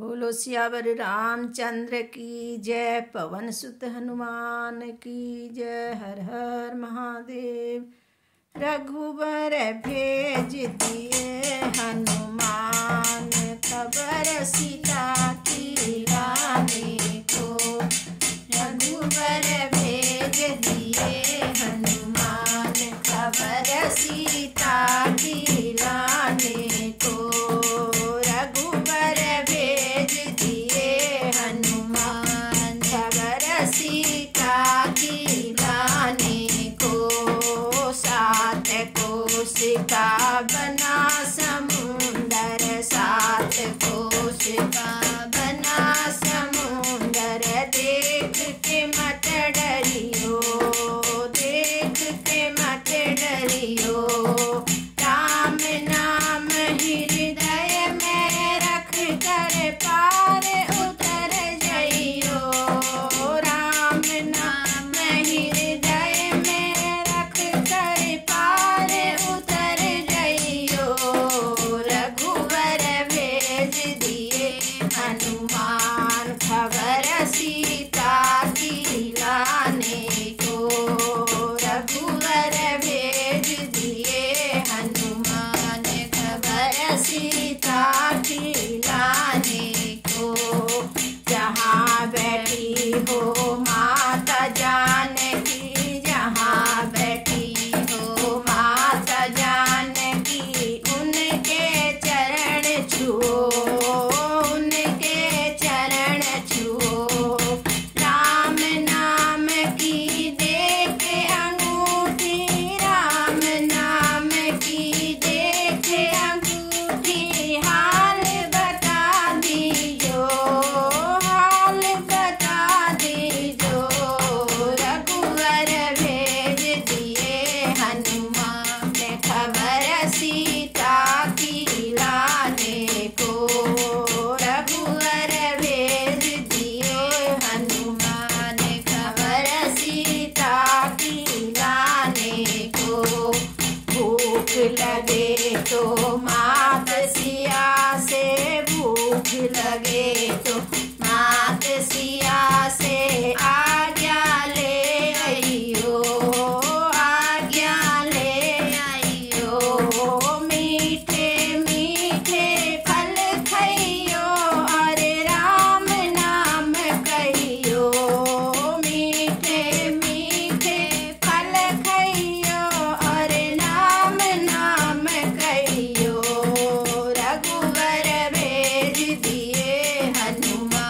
बोलो सियावर रामचंद्र की जय, पवन सुत हनुमान की जय। हर हर महादेव। रघुबर भेज दिए हनुमान, खबर सीता की लाने को। रघुबर भेज दिए हनुमान, खबर सीता की लाने को। रघुबर भेज दिए हनुमान, खबर सीता की लाने को। सात कोस का बना समुंदर, सात कोस का बना समुंदर। देख के मत डरियो, देख के मत डरियो। राम नाम हृदय में रख कर पार उतर जाइयो। राम नाम हृदय में रख कर पार उतर जाइयो। रघुवर भेज दिए हनुमान, खबर सीता की लाने को। रघुवर भेज दिए हनुमान, खबर सीता की लाने को। जहाँ बैठी हो माता जानकी, जहाँ बैठी हो माता जानकी, उनके चरण छुओ, उनके चरण छुओ। राम नाम की देख अंगूठी, राम नाम की देख अंगूठी। हाल बता दीजो, हाल बता दीजो। रघुवर भेज दिए हनुमान, खबर सीता की लाने को। रघुवर भेज दिए हनुमान, खबर सीता की लाने को। भूख लगे तो मात सिया से, भूख लगे तो मात सिया से आज्ञा ले आइयो, आज्ञा ले आइयो। मीठे मीठे फल खाइयो, अरे राम नाम कहियो। मीठे मीठे फल खाइयो, अरे राम नाम कहियो। रघुवर भेज दिए हनुमान,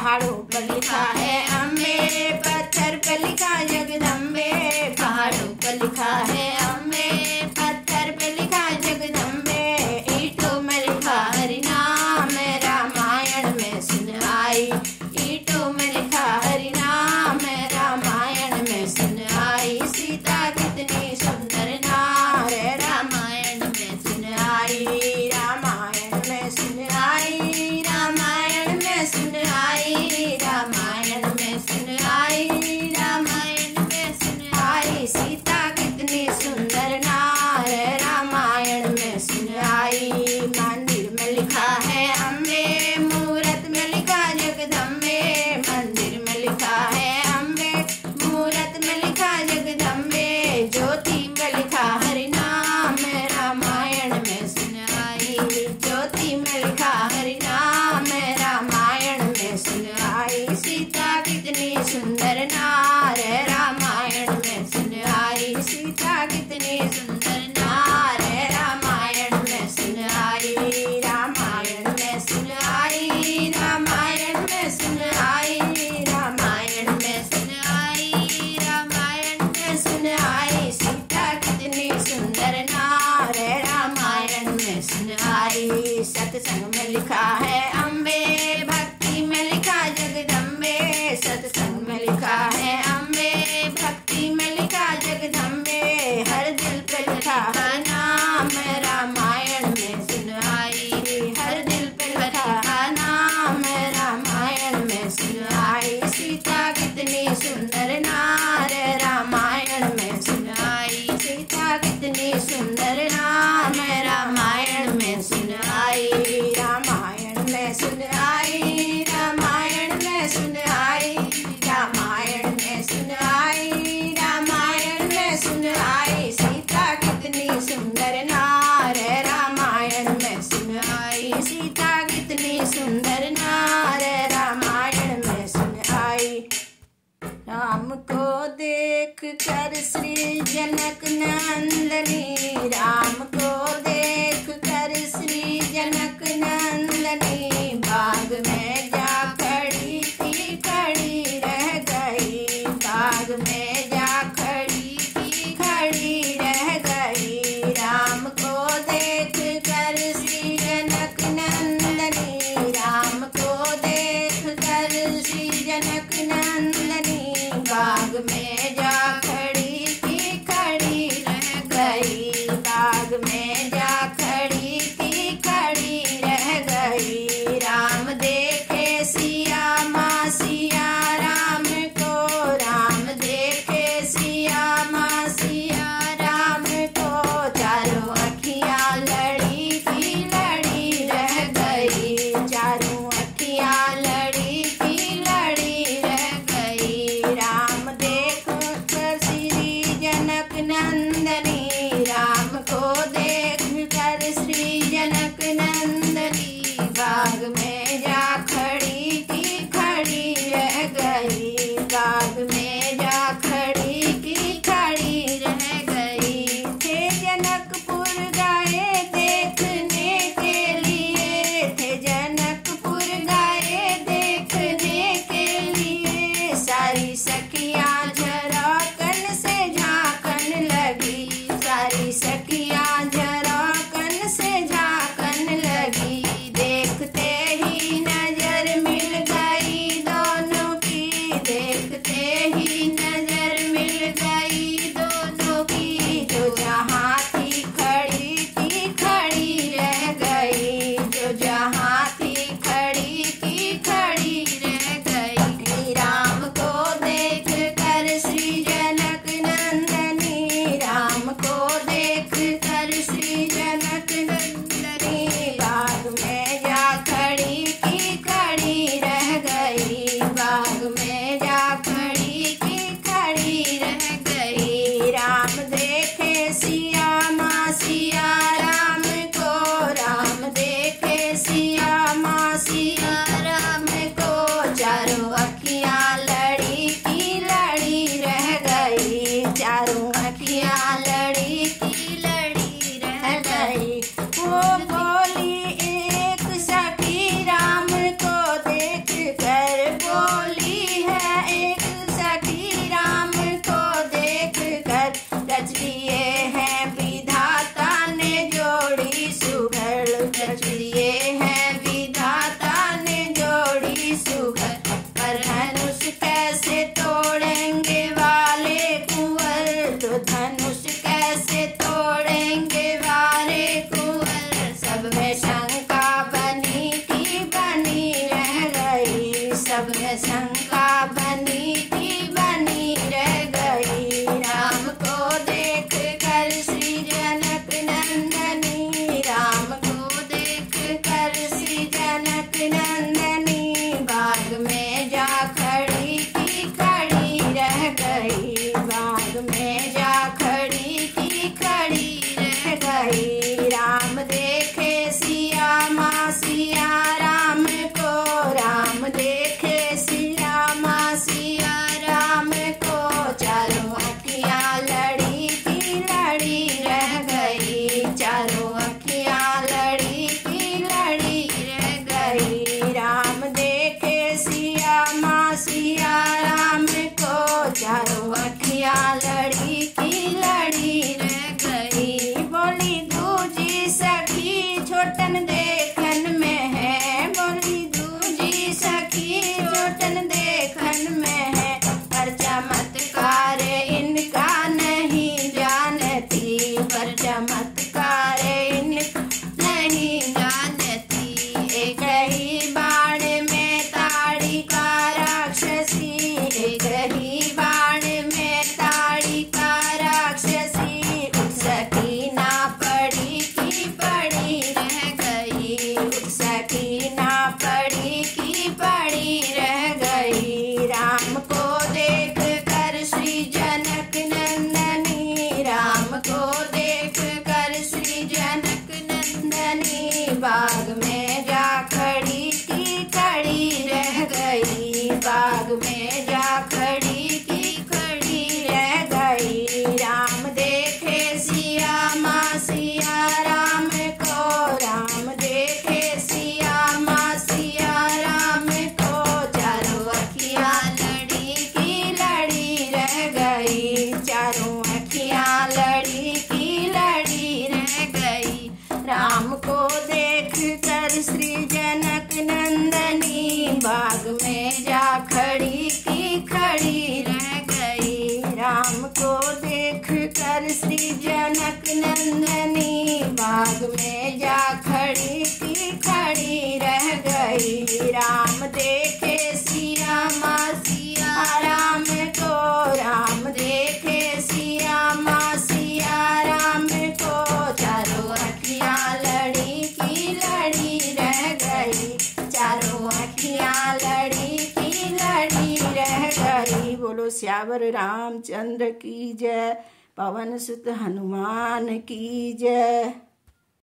पहाड़ों पर लिखा है अम्बे, पत्थर पर लिखा जगदम्बे, पहाड़ों पर लिखा है अम्बे, पत्थर पर लिखा जगदम्बे, ईंटों में लिखा हरि नाम, रामायण में सुन आई, ईंटों में लिखा हरि नाम, रामायण में सुन आई, सीता कितनी सुंदर नार, रामायण में सुन आई, रामायण में सुन आई, रामायण में सुन आई, रामायण में सुन आई, रामायण में सुन आई, सीता कितनी सुंदर नार, रामायण में सुन आई। मंदिर में लिखा है अम्बे, मूरत में लिखा जगदम्बे, मंदिर में लिखा है अम्बे, मूरत में लिखा जगदम्बे, ज्योति में लिखा हरि नाम, रामायण में सुन आई, ज्योति में लिखा हरि नाम, रामायण में सुन आई, सीता कितनी सुंदर नार, रामायण में सुन आई, सीता कितनी सुंदर नार, रामायण में सुन आई, रामायण में सुन आई, रामायण में सुन आई, रामायण में सुन आई, रामायण में सुन आई, सीता कितनी सुंदर नार, रामायण में सुन आई। सत्संग में लिखा है अम्बे, भक्ति में लिखा जगदम्बे, सत्संग में लिखा है अम्बे, भक्ति में लिखा जगदम्बे, हर दिल पे लिखा है नाम, रामायण में सुन आई, हर दिल पे लिखा है नाम, रामायण में सुन आई, सीता कितनी सुंदर नार, रामायण में सुन आई, सीता कितनी सुंदर नाम, रामायण में सुन आई, रामायण में सुन आई, रामायण में सुन आई, रामायण में सुन आई, रामायण में सुन आई, सीता कितनी सुंदर नार, रामायण में सुन आई, सीता कितनी सुंदर नार, रामायण में सुन आई। राम को देख कर श्री जनक नंदनी, राम को देख कर श्री जनक नंदनी, बाग में जा खड़ी थी, खड़ी रह गई, बाग में जा खड़ी थी, खड़ी रह गई, राम को देख कर श्री जनक नंदनी, राम को देख कर श्री जनक नंदनी, बाग में जा खड़ी थी, खड़ी रह गई, बाग में जा खड़ी थी, खड़ी रह गई, राम देखे नंदनी बाग में जा खड़ी की खड़ी रह गई। राम देखे सिया माँ सिया राम को, राम देखे सिया माँ सिया राम को। चारों अखियाँ लड़ी की लड़ी रह गई, चारों अखियाँ लड़ी की लड़ी रह गई। बोलो श्यावर रामचंद्र की जय, पवन सुत हनुमान की जय।